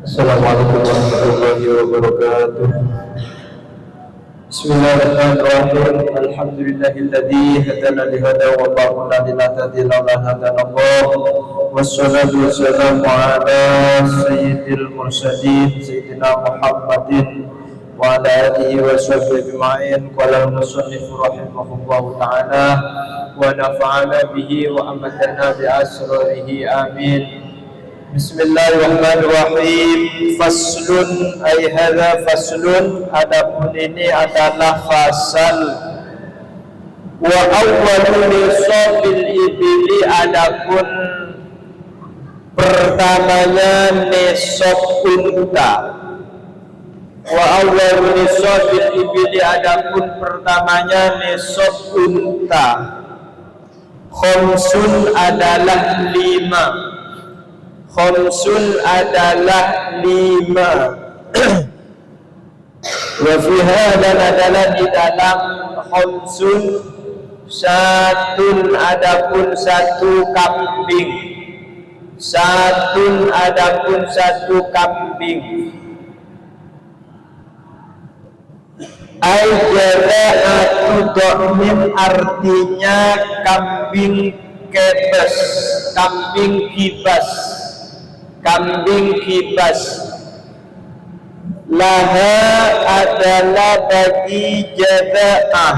Assalamualaikum warahmatullahi wabarakatuh. Bismillahirrahmanirrahim. Alhamdulillahilladzi hadana li hada wa ma kunna linahtadiya laula an hadana Allah. Wassalatu wassalamu ala sayyidil mursalin sayyidina Muhammadin wa ala alihi wa sahbihi ajma'in. Qala al-musannif rahimahullahu ta'ala wa nafa'ana bihi wa amatana bi asrarihi amin. Bismillahirrahmanirrahim. Faslun, ay hadza faslun, adapun ini adalah fasal. Wa awwalu nisabil ibili, adapun pertamanya nisab unta. Wa awwalu nisabil ibili, adapun pertamanya nisab unta. Khamsun adalah 5. Khamsun adalah 5. Wa fiha, dan adalah di dalam khamsun satun, adapun satu kambing. Satun, adapun satu kambing. Al-jaza'atu do'min, artinya kambing kebas, kambing kibas. Kambing kibas. Laha adalah bagi jaza'ah.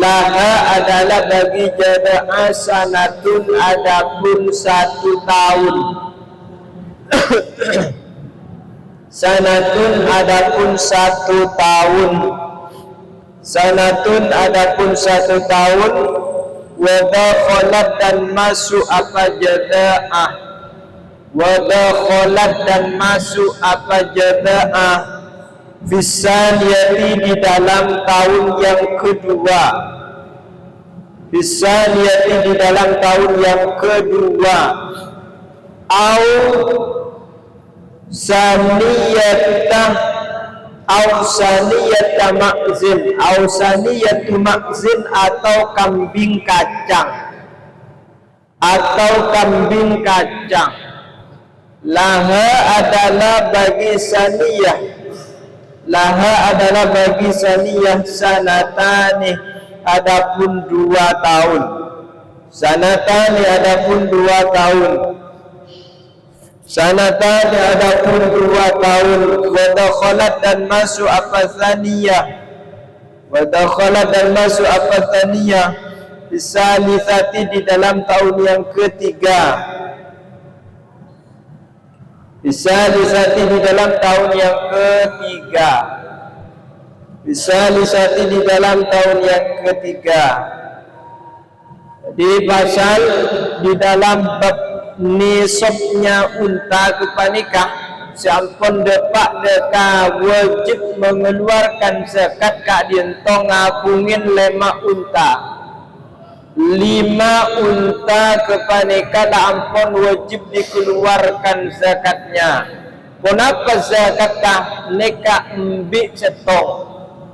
Laha adalah bagi jaza'ah sanatun, adapun 1 tahun. Sanatun, adapun 1 tahun. Sanatun, adapun 1 tahun. Wadakholat, dan masuk apa jaza'ah. Wadakholat, dan masuk apa jaza'ah. Bisaniyati, di dalam tahun yang kedua. Bisaniyati, di dalam tahun yang kedua. Au saniyatah, au saniyata ma'zin, au saniyatu ma'zin, atau kambing kacang. Atau kambing kacang. Laha adalah bagi saniyah. Laha adalah bagi saniyah sanatani, adapun 2 tahun. Sanatani, adapun 2 tahun. Sanatani, adapun 2 tahun. Wadakholat, dan masuk apa saniyah. Wadakholat, dan masuk apa saniyah. Bisalisati, di dalam tahun yang ketiga. Bisalisati, di dalam tahun yang ketiga. Bisalisati, di dalam tahun yang ketiga. Di pasal di dalam bab nisabnya unta kepanikah, sampun depak deka wajib mengeluarkan zakat kak dientong ngapungin 5 unta. 5 unta kepanika ampun wajib dikeluarkan zakatnya. Kenapa zakatkah? Neka embik setong.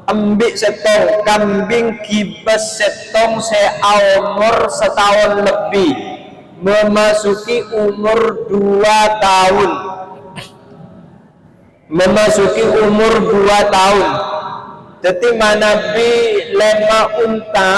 Embik setong kambing kibas setong seumur 1 tahun lebih, memasuki umur 2 tahun. Memasuki umur 2 tahun. Jadi manabi 5 unta,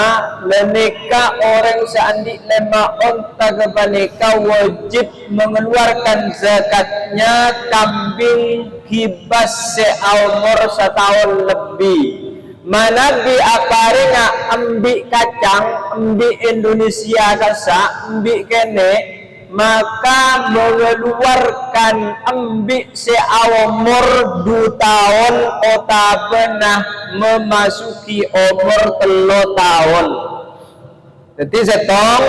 menika orang seandi 5 unta kepanika wajib mengeluarkan zakatnya kambing kibas seumur 1 tahun lebih. Manabi aparenga ambi kacang, ambi Indonesia kasa, ambi kene, maka mengeluarkan ambik seumur 2 tahun kota pernah memasuki umur 3 tahun. Jadi setong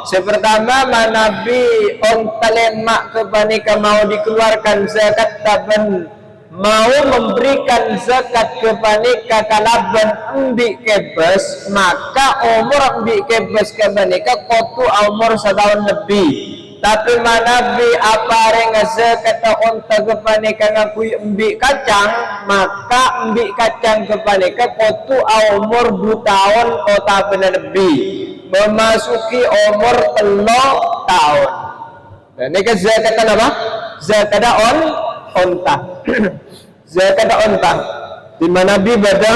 sepertama manabi onta lemak kepanika mau dikeluarkan zakat taben mau memberikan zakat kepanika kalaban ambik kebes, maka umur ambik kebes kepanika kotu umur 1 tahun lebih. Tapi manabi apa renga zakat onta kepanika ngakui ambik kacang, maka ambik kacang kepanika kotu umur 2 tahun kota benar lebih, memasuki umur 3 tahun. Dan ini zakat apa? zakada onta. Zakada onta. Di mana Nabi berada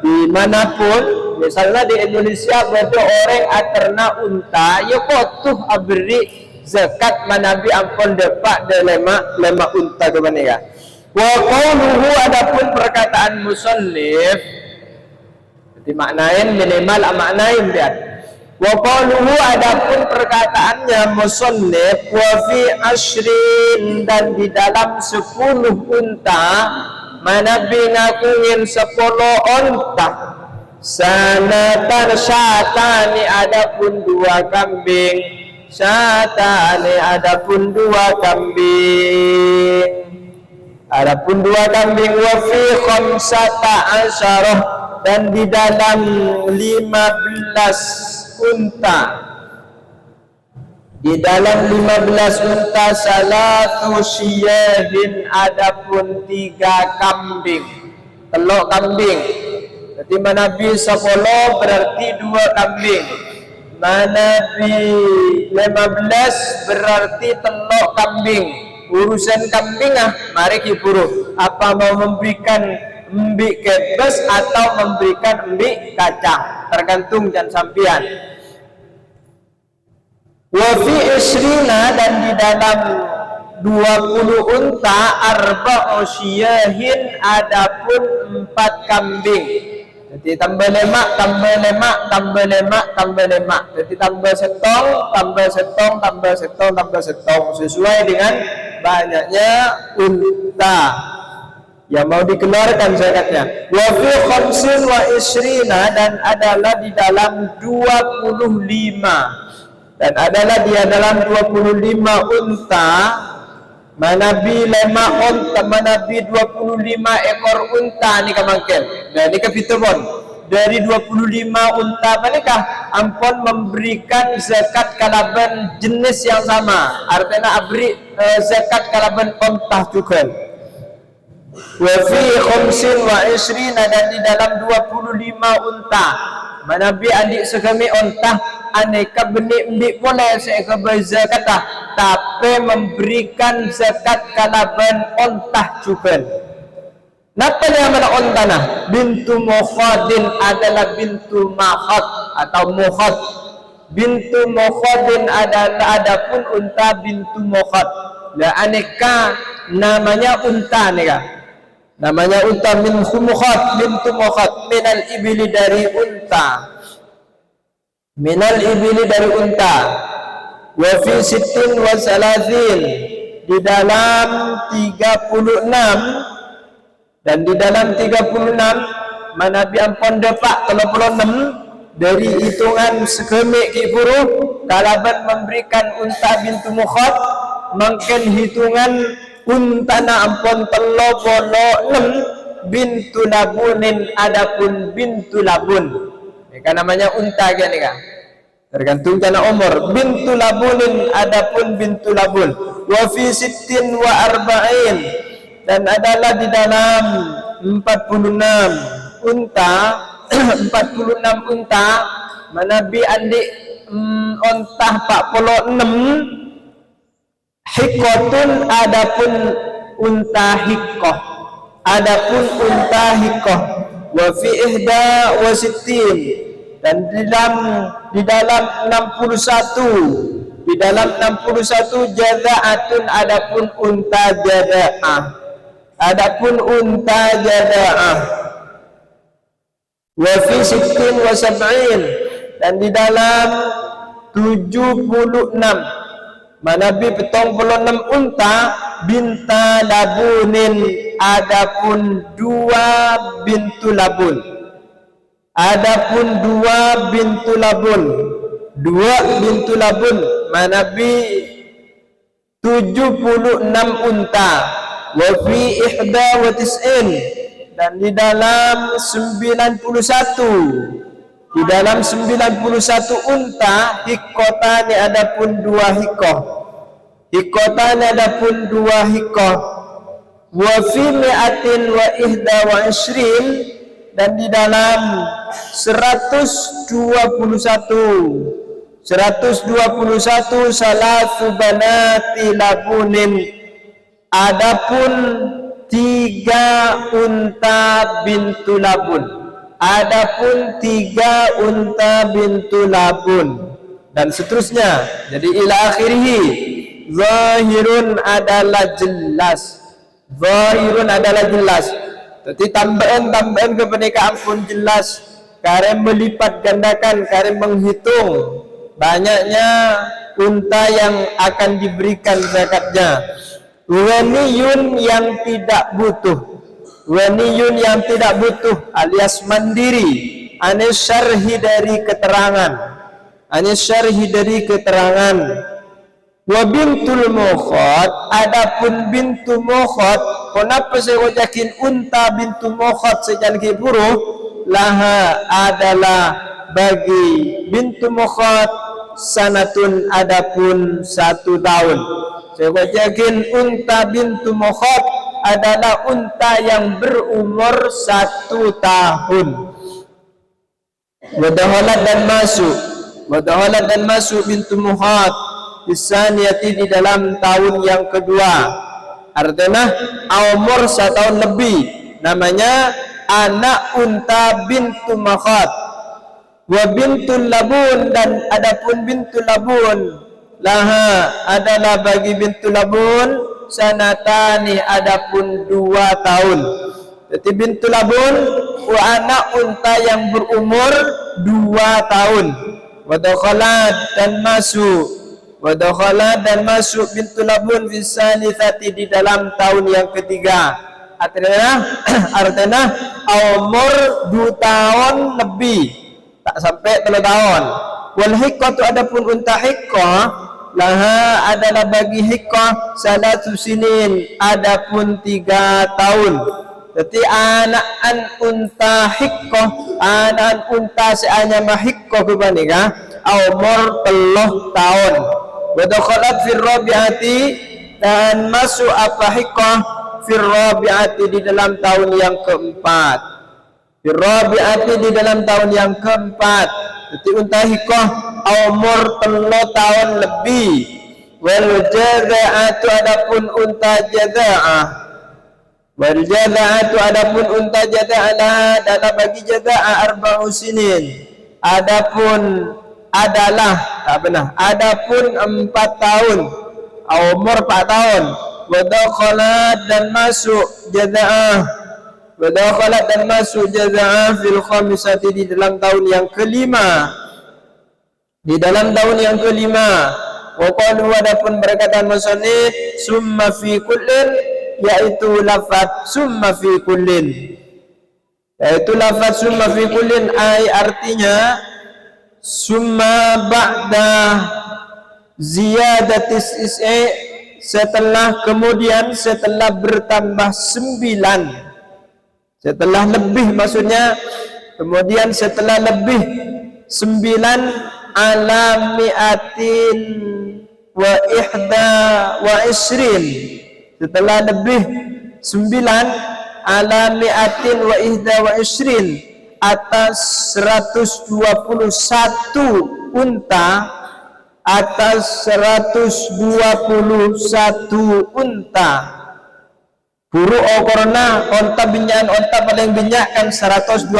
dimanapun, misalnya di Indonesia berada orang aterna unta, ya kotuh abri zakat manabi ampun depak de lema unta ke mana ya. Wa qauluhu adapun perkataan musannif dimaknain minimal maknain dia. Wa qaluhu adapun perkataannya musannif wa fi asyrin dan di dalam 10 unta manabi ngakungin 10 unta sanatan syatani adapun 2 kambing syatani adapun 2 kambing adapun 2 kambing wa fi khamsata asyarah dan di dalam 15 unta di dalam 15 unta salatu syiyahin adapun 3 kambing telok kambing. Jadi manabi 10 berarti 2 kambing, manabi 15 berarti telok kambing. Urusan kambing mari kiburu apa mau memberikan embik kebes atau memberikan embik kacang, tergantung dan sampian. Wa fi isrina dan di dalam 20 unta arba'u syiyahin adapun 4 kambing. Jadi tambah lemak, tambah lemak, tambah lemak, tambah lemak. Jadi tambah setong, tambah setong, tambah setong, tambah setong sesuai dengan banyaknya unta yang mau dikeluarkan zakatnya. Wa fi khamsin wa isrina dan adalah di dalam 25 dan adalah dia dalam 25 unta manabi lema unta manabi 25 ekor unta ni kamangken. Dan ini kepitobon dari 25 unta menikah ampun memberikan zakat kalaban jenis yang sama, artinya abri zakat kalaban unta juga. Wa fi khamsin wa isrina dan di dalam 25 unta manabi adik segami unta aneka benik boleh seekor zakat tapi memberikan zakat kalaban unta juga. Napa yang mana unta bintu mukhadin adalah bintu mahad atau mukhad. Bintu mukhadin adalah adapun unta bintu mukhad. Lah aneka namanya unta nih. Namanya unta min mukhad bintu mukhad minal ibili dari unta. Minal ibili dari unta. Wa fi sittin wa salatin di dalam 36 dan di dalam 36 manabi ampun depak 36 dari hitungan sekemik kiburu kalaban memberikan unta bintu mukhad mungkin hitungan untana ampun 36 bintu labunin adapun bintu labun. Ini kan namanya unta kan ini kan. Tergantung karena umur. Bintu labunin adapun bintu labun. Wa fi sittin wa arba'in dan adalah di dalam 46 unta 46 unta manabi andik unta 46 hikotun adapun unta hikoh adapun unta hikoh wa fi ihda wa sittin dan di dalam 61 di dalam 61 jaza'atun adapun unta jaza'ah adapun unta jaza'ah wa fi sittin wa sab'in dan di dalam 76 manabi petong 26 unta binta labunin adapun 2 bintu labun adapun 2 bintu labun 2 bintu labun manabi 76 unta wa fi ihda wa tis'in dan di dalam 91 di dalam 91 unta hikotani adapun 2 hikoh hikotani adapun 2 hikoh wa fi mi'atin wa ihda wa ishrin dan di dalam 121 salasu banati labunin Adapun 3 unta bintu labun. Adapun 3 unta bintu labun dan seterusnya. Jadi ila akhirih. Zahirun adalah jelas. Zahirun adalah jelas. Jadi tambahan kepada pun jelas. Karena melipat gandakan, karena menghitung banyaknya unta yang akan diberikan zakatnya. Waniyun yang tidak butuh. Waniyun yang tidak butuh alias mandiri. Anis syarhi dari keterangan. Anis syarhi dari keterangan. Wa bintul mukhad, adapun bintu mukhad, kenapa saya wajakin unta bintu mukhad sejalan ke buruh? Laha adalah bagi bintu mukhad sanatun, adapun 1 tahun. Saya wajakin unta bintu mukhad adalah unta yang berumur 1 tahun. Wadakhalat dan masuk bintu mukhad bisaniyati di dalam tahun yang kedua. Artinya umur 1 tahun lebih. Namanya anak unta bintu mukhad. Wa bintul labun, dan adapun bintul labun, laha adalah bagi bintul labun sanatani, adapun 2 tahun. Jadi bintul labun wa anak unta yang berumur 2 tahun. Wadakhalat dan masuk bintu labun fisanithati di dalam tahun yang ketiga. Artinya umur 2 tahun lebih, tak sampai 3 tahun. Wal hiqqatu, adapun unta hiqqah, laha adalah bagi hiqqah 1 sinin, adapun 3 tahun. Jadi anak unta hiqqah, anak unta seanya mahiqqah kebanika umur 3 tahun. Wadakhalat fir rabi'ati, dan masuk apa hiqqah fir rabi'ati di dalam tahun yang keempat. Fir rabi'ati di dalam tahun yang keempat. Jadi unta hiqqah umur 3 tahun lebih. Wal jaza'atu, adapun unta jaza'ah. Wal jaza'atu, adapun unta jaza'ah adalah bagi jaza'ah 4 sinin. Adapun 4 tahun, umur 4 tahun. Wadakhalat dan masuk jaza'ah fil khamisati di dalam tahun yang kelima. Wa qalu, adapun berkata musannif summa fi kullin, yaitu lafaz summa fi kullin, yaitu lafaz summa fi kullin, artinya summa ba'da ziyadatis is'i, setelah bertambah 9, setelah lebih, maksudnya kemudian setelah lebih 9 ala mi'atin wa ihda wa isrin, setelah lebih 9 ala mi'atin wa ihda wa isrin, atas 121 unta, atas 121 unta. Buru okorna onta binyakan, onta paling binyak kan 121.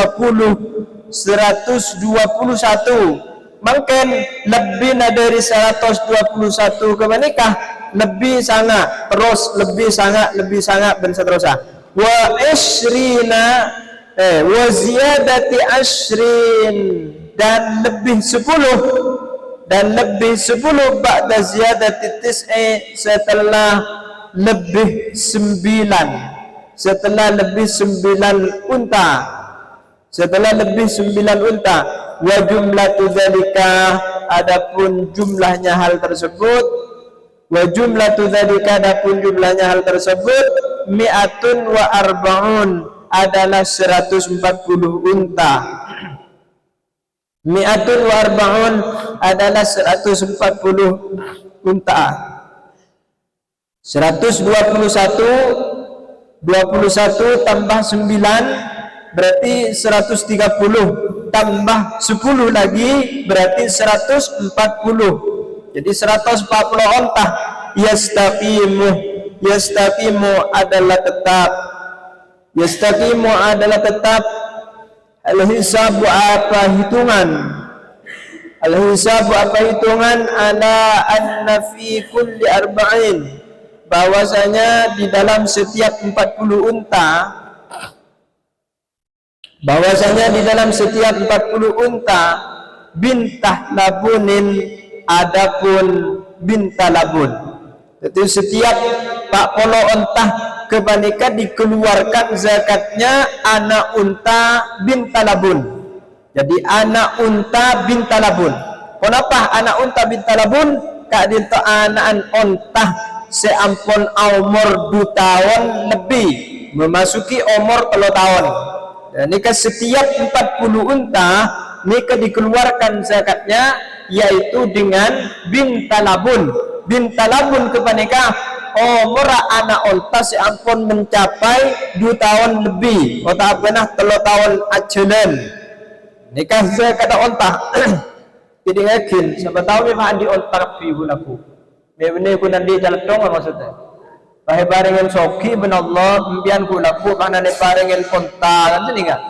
Mungkin lebih dari 121 ke menikah, lebih sangat, terus lebih sangat dan seterusnya. Wa isrina wa ziyadati ashrin, dan lebih 10 ba'da ziyadati tis'i, setelah lebih 9, setelah lebih 9 unta, wa jumlatu dzalika, adapun jumlahnya hal tersebut, mi'atun wa arba'un, adalah 140 unta. Mi'atun wa arba'un adalah 140 unta. 121 tambah 9 berarti 130, tambah 10 lagi berarti 140. Jadi 140 unta. Yastaqimu, yastaqimu adalah tetap. Yastaqimu adalah tetap. Al-hisabu apa hitungan? Al-hisabu apa hitungan? Ala anna fi kulli arba'in, bahwasanya di dalam setiap 40 unta, bahwasanya di dalam setiap 40 unta, bintah labunin, adapun bintah labun. Jadi setiap 40 unta kebanyakan dikeluarkan zakatnya anak unta bintah labun. Jadi anak unta bintah labun. Kenapa anak unta bintah labun? Kak dinto anak unta seampun umur 2 tahun lebih memasuki umur 3 tahun. Dan nikah setiap 40 unta nikah dikeluarkan zakatnya yaitu dengan bintah labun. Bintah labun kebanyakan umur anak unta seampun mencapai 2 tahun lebih. Kota pernah 3 tahun ajalan. Nikah zakat unta. Jadi yakin siapa tahu memang di unta ribu laku. Memang ku nanti jalan dong maksudnya. Bahaya barengan soki benallah pembian ku laku mana ne barengan unta kan sini enggak.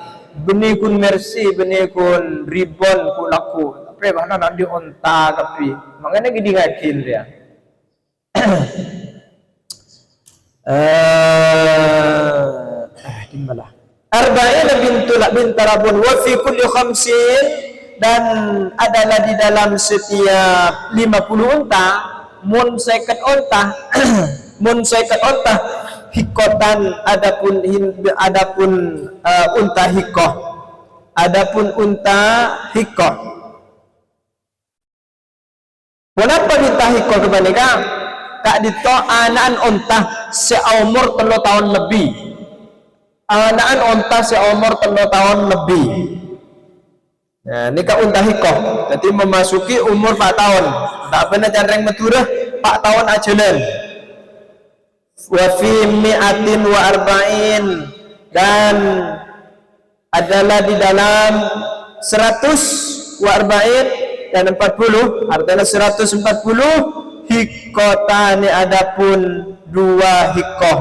Benih kun mercy, benih kun ribon ku laku. Tapi mana nanti unta tapi makanya gini yakin dia. Di mana? Arba'ina bintarabun wa fi kulli khamsin, dan adalah di dalam setiap 50 unta mun 50 unta mun 50 unta hikotan, adapun unta hikoh, adapun unta hikoh. Kenapa minta hikoh kebanyakan? Kak dito anak unta seumur 3 tahun lebih. Anak unta seumur 3 tahun lebih. Nah, ini kak unta hikoh. Jadi memasuki umur 4 tahun. Tak benar janreng meturah 4 tahun ajalan. Wa fi mi'atin wa arba'in, dan adalah di dalam 100 wa arba'in dan 40, artinya 140 hikotani, adapun 2 hikoh,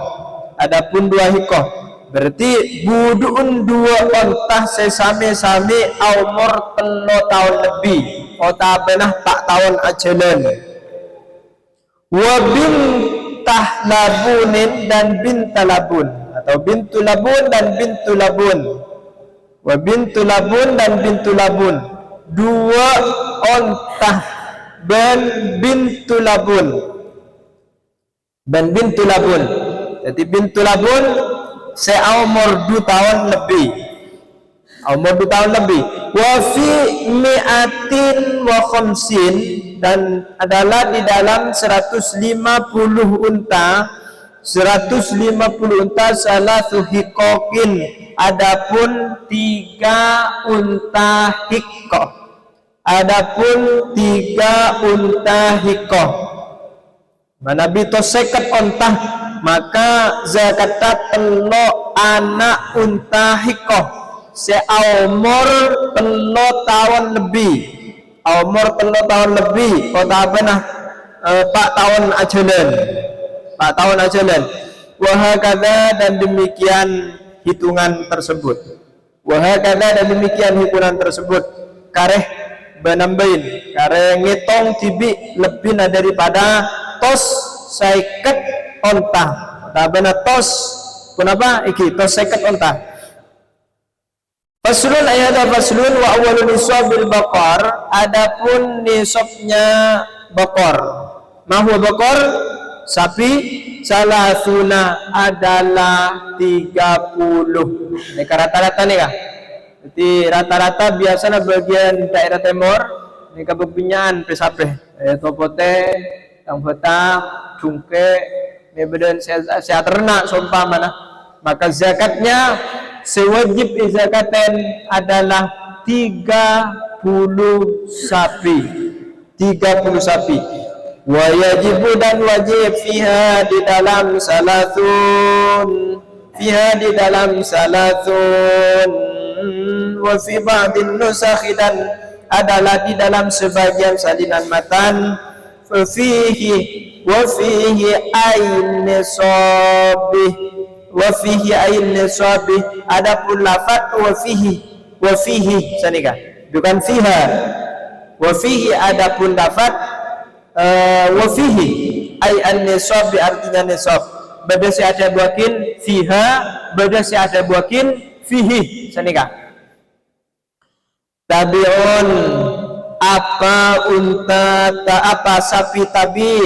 adapun 2 hikoh. Berarti buduun 2 ontah sesame-same umur 3 tahun lebih. Kota benah 4 tahun ajalan. Wa bintah labunin, dan bintah labun, atau bintu labun dan bintu labun. Wa bintu labun dan bintu labun. 2 ontah ben bintu labun. Ben bintu labun. Jadi bintu labun seumur 2 tahun lebih. Umur 2 tahun lebih. Wa fi mi'atin wa khamsin, dan adalah di dalam 150 unta, 150 unta salatu hikokin, adapun 3 unta hikoh, adapun 3 unta hikoh. Mana bito 50 unta, maka zakat telo anak unta hikoh seumur 3 tahun lebih. Umur 3 tahun lebih, kota benah 4 tahun ajalan. 4 tahun ajalan. Wahakadha, dan demikian hitungan tersebut. Wahakadha, dan demikian hitungan tersebut. Kareh benambain, kareh ngitung tibi lebih daripada tos saiket onta. Kota benah tos, kenapa? Iki tos saiket onta. Faslun ayat faslun wa awalun nisabil baqar, adapun nisabnya baqar. Mahwa baqar, sapi, salasuna adalah 30. Ini rata-rata nih kah? Jadi rata-rata biasanya bagian daerah timur ini kebebinyaan pesape. Topote, yang betah, jungke, ini bedan sehat ternak sumpah mana. Maka zakatnya sewajib zakaten adalah 30 sapi. 30 sapi. Wa yajibu, dan wajib fiha di dalam salatun, fiha di dalam salatun, wa fi ba'din nusakh, dan adalah di dalam sebagian salinan matan fihi ain nisabih adapun lafaz wa fihi sanika bukan fiha wa fihi adapun lafaz wa fihi ay an nisab artinya nisab badasi ada buakin fiha badasi ada buakin fihi sanika tabi'un apa unta apa sapi tabi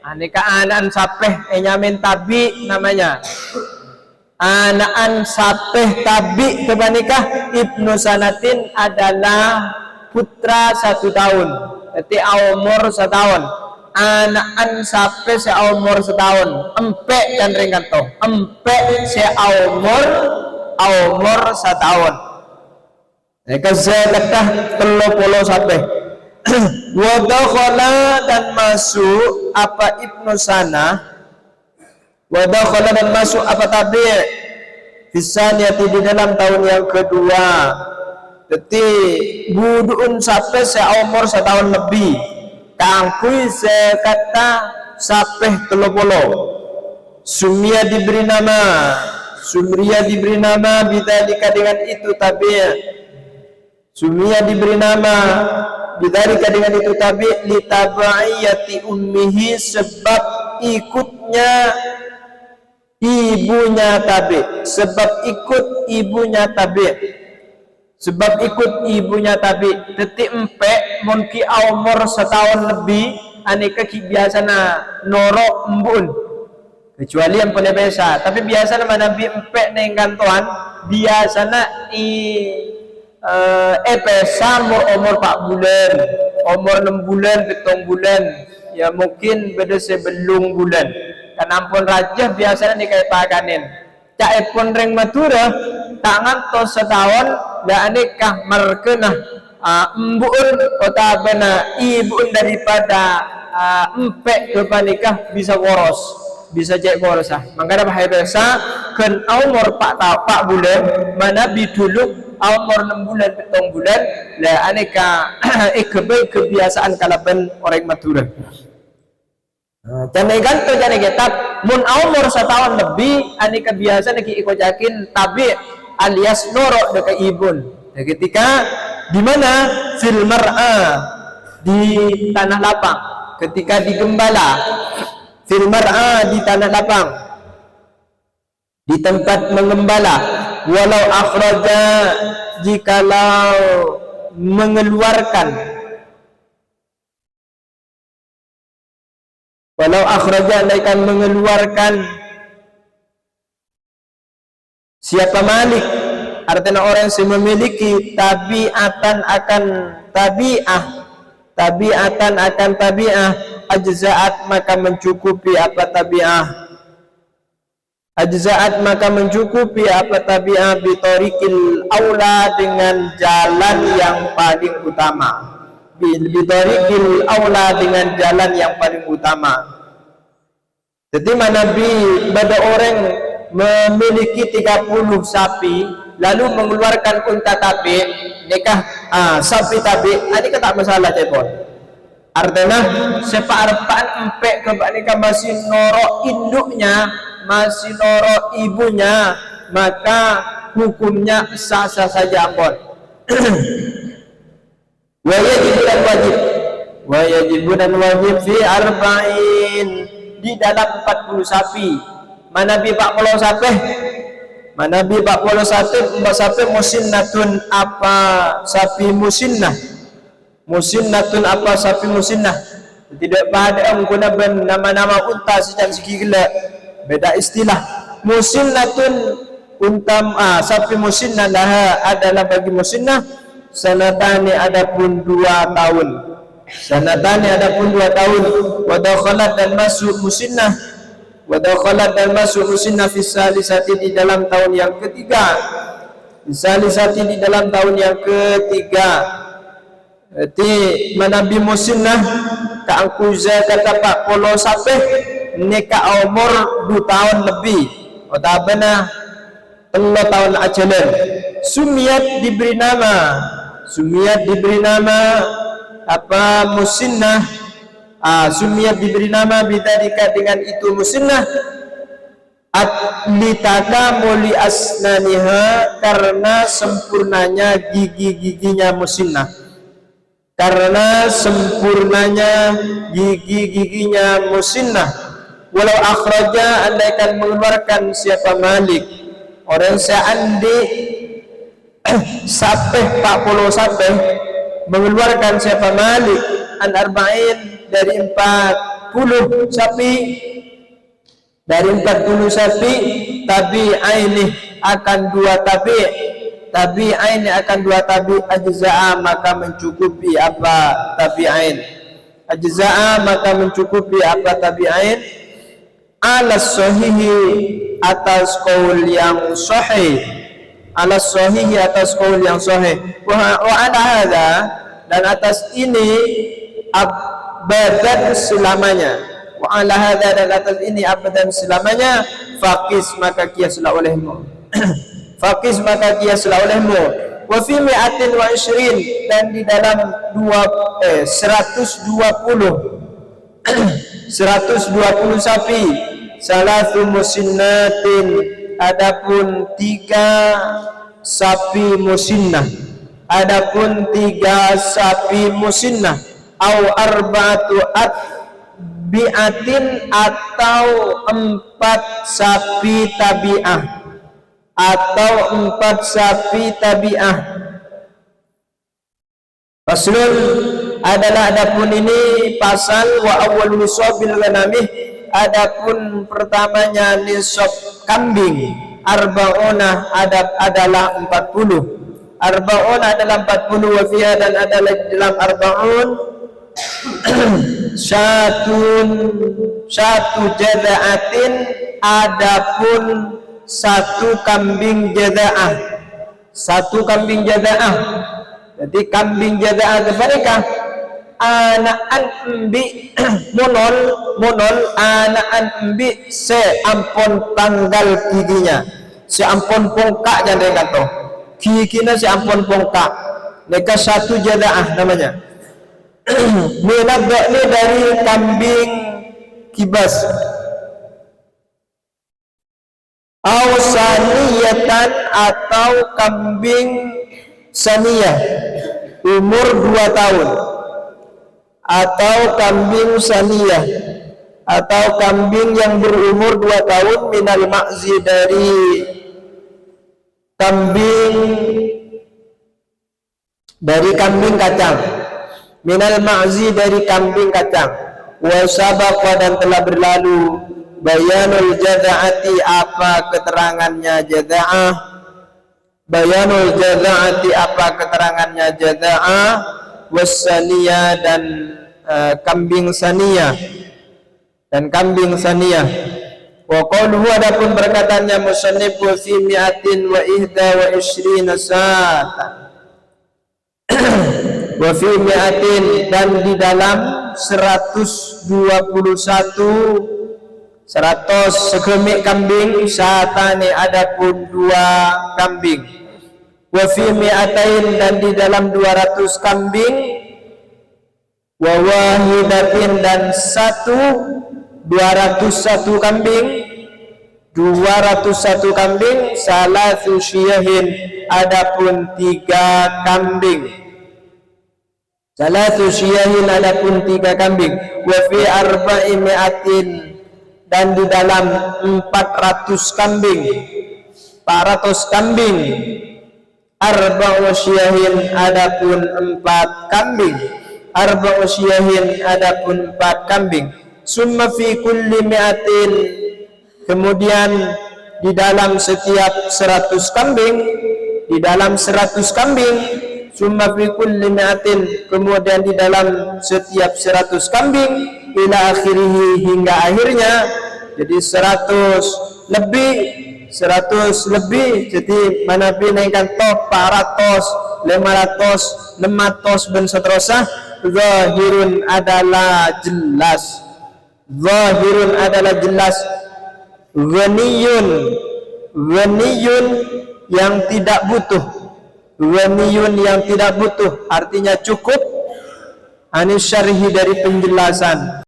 aneka anaan sapeh nyamin tabi namanya anaan sapeh tabi kebanikah ibnu sanatin adalah putra 1 tahun jadi umur 1 tahun anaan sapeh seumur 1 tahun empek dan ringkanto empek seumur 1 tahun Kazakatah 30 sampai wadakhala dan masuk apa ibnu sana wadakhala dan masuk apa tabi' fisaniyati di dalam tahun yang kedua jadi buduun sampai seumur 1 tahun lebih kangkui sekata sampai 30 sumia diberi nama bidalika dengan itu tabi' Sumia diberi nama bidzalika dengan itu tabi li tabaiyati ummihi sebab ikutnya ibunya tabi detik empek mungkin umur 1 tahun lebih aneka biasana norok embun kecuali yang punya biasa tapi biasanya mana bi empek neng kantoan biasana pesa umur 4 bulan umur 6 bulan 7 bulan ya mungkin beda sebelum bulan kan ampun raja biasanya dikait pakanin cak pun ring matura tangan to setahun dan nikah merkena embun kota bena ibu daripada empek depan nikah bisa boros bisa cek boros makanya bahaya biasa kan umur 4 bulan mana biduluk umur 6 bulan 7 bulan lah aneka kebiasaan kalaban orang Madura jangan gantung jangan ketat mun umur 1 tahun lebih aneka biasa lagi ikut yakin tabi alias norok dekat ibun ketika di mana fil mar'a di tanah lapang ketika digembala fil mar'a di tanah lapang di tempat mengembala walau akhraja jikalau mengeluarkan walau akhraja andaikan mengeluarkan siapa malik artinya orang yang memiliki tabiatan akan tabi'ah ajza'at maka mencukupi apa tabi'ah bitorikil aula dengan jalan yang paling utama jadi Nabi pada orang memiliki 30 sapi lalu mengeluarkan unta tabi nikah sapi tabi ini tak masalah cepon artinya separpaan empek kebanika masih norok induknya masih norok ibunya maka hukumnya sah-sah saja ampun wajib fi arba'in di dalam 40 sapi mana bi 40 sapi mbak sapi musinnatun apa sapi musinnah tidak pada menggunakan nama-nama unta secara segila beda istilah musinnatun untam sapi musinnah adalah bagi musinnah sanatani adapun 2 tahun wadakhalat dan masuk musinnah fisalisati di dalam tahun yang ketiga jadi manabi musinnah kaangkuza kata Pak Polo sampai nikah umur 2 tahun lebih otabana 3 tahun ajalan sumiyat diberi nama musinnah, sumiyat diberi nama bidzalika dengan itu musinnah, litakamuli asnaniha karena sempurnanya gigi-giginya musinnah, karena sempurnanya gigi-giginya musinnah. Walau akhraja, andaikan mengeluarkan siapa Malik, orang seandi sapeh 40 sapeh, mengeluarkan siapa Malik an arba'in dari 40 sapi, dari 40 sapi, tabi'aini akan 2 tabi'aini akan 2 tabi, ajza'a maka mencukupi apa tabi'ain, ajza'a maka mencukupi apa tabi'ain, alas sahihi atas qaul yang sahih, alas sahihi atas qaul yang sahih, wa ala hadza dan atas ini abadan selamanya, wa ala hadza dan atas ini abadan selamanya, faqis maka kiaslah olehmu faqis maka kiaslah olehmu, wa fi mi'atin wa ishrin dan di dalam 120 sapi, salatu musinnatin adapun 3 sapi musinnah, adapun 3 sapi musinnah, au arba'atu bi'atin atau 4 sapi tabi'ah, atau 4 sapi tabi'ah. Faslun adalah adapun ini pasal, wa awwal nisabil ghanami adapun pertamanya nisab kambing, arba'una adalah 40, arba'una adalah 40, wa fiha dan adalah dalam arba'un satu jada'atin adapun 1 kambing jada'ah, 1 kambing jada'ah. Jadi kambing jada'ah kepada anaan embi monol anaan embi seampun tanggal giginya, seampun pongkak jangan kata giginya seampun pongkak, mereka 1 jada'ah namanya. Minabda ini dari kambing kibas, saniyatan atau kambing saniyah umur 2 tahun, atau kambing saniyah atau kambing yang berumur 2 tahun, minal ma'zi dari kambing kacang, minal ma'zi dari kambing kacang, wa sabaqa dan telah berlalu bayanul jada'ati apa keterangannya jada'ah, bayanul jada'ati apa keterangannya jada'ah, wassaniyah dan kambing saniyah, dan kambing saniyah. Wa qauluhu adapun perkataannya musannif fi mi'atin wa ihda wa ishrina sa'atan, wa fi mi'atin dan di dalam 100 segemik kambing, saatane adapun 2 kambing, wa fi mi'atain dan di dalam 200 kambing, wa wahidatin dan 201 kambing, 201 kambing, salatu syiyahin adapun 3 kambing, salatu syiyahin adapun 3 kambing, wa fi arba'i mi'atin dan di dalam 400 kambing, 400 kambing, arba'u syiyahin adapun 4 kambing, arba'u syiyahin adapun 4 kambing, summa fi kulli mi'atin kemudian di dalam setiap 100 kambing, di dalam 100 kambing, summa fi kulli mi'atin kemudian di dalam setiap 100 kambing, ila akhirih hingga akhirnya, jadi 100 lebih, jadi mana binaikkan toh 400, 500, 600 dan seterusnya. Zahirun adalah jelas, zahirun adalah jelas, ghaniyun yang tidak butuh, ghaniyun yang tidak butuh artinya cukup, Anis syarhi dari penjelasan.